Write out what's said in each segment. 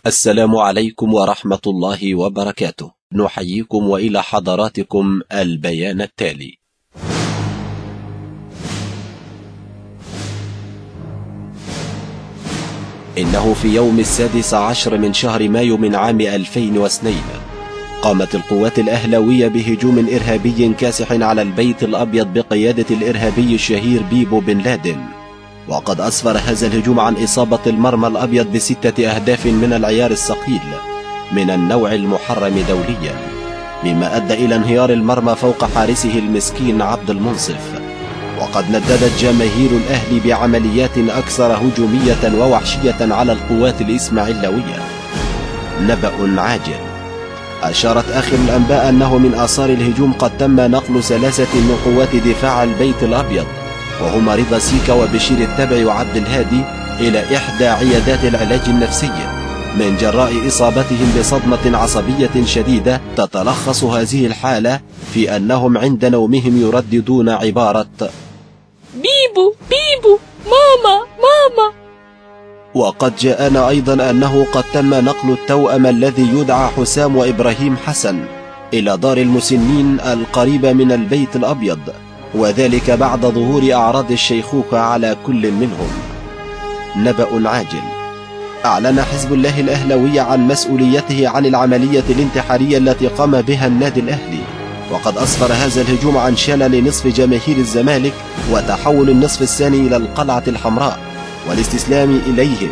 السلام عليكم ورحمة الله وبركاته. نحييكم وإلى حضراتكم البيان التالي. إنه في يوم 16 من شهر مايو من عام 2002 قامت القوات الأهلاوية بهجوم إرهابي كاسح على البيت الأبيض بقيادة الإرهابي الشهير بيبو بن لادن، وقد أسفر هذا الهجوم عن إصابة المرمى الأبيض ب6 أهداف من العيار الثقيل من النوع المحرم دوليا، مما أدى إلى انهيار المرمى فوق حارسه المسكين عبد المنصف. وقد نددت جماهير الأهلي بعمليات أكثر هجومية ووحشية على القوات الإسماعيلاوية. نبأ عاجل: أشارت آخر الأنباء أنه من آثار الهجوم قد تم نقل 3 من قوات دفاع البيت الأبيض، وهما رضا سيكا وبشير التبع وعبد الهادي، إلى إحدى عيادات العلاج النفسي من جراء إصابتهم بصدمة عصبية شديدة. تتلخص هذه الحالة في أنهم عند نومهم يرددون عبارة بيبو بيبو ماما ماما. وقد جاءنا أيضا أنه قد تم نقل التوأم الذي يدعى حسام وإبراهيم حسن إلى دار المسنين القريبة من البيت الأبيض، وذلك بعد ظهور أعراض الشيخوخة على كل منهم. نبأ عاجل: أعلن حزب الله الأهلاوي عن مسؤوليته عن العملية الانتحارية التي قام بها النادي الأهلي، وقد أسفر هذا الهجوم عن شلل نصف جماهير الزمالك وتحول النصف الثاني إلى القلعة الحمراء والاستسلام إليهم.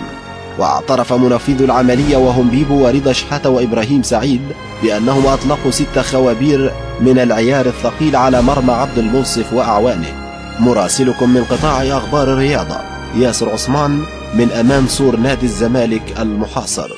واعترف منفذ العملية وهم بيبو ورضا شحاتة وإبراهيم سعيد بأنهم أطلقوا 6 خوابير من العيار الثقيل على مرمى عبد المنصف وأعوانه. مراسلكم من قطاع أخبار الرياضة ياسر عثمان من أمام سور نادي الزمالك المحاصر.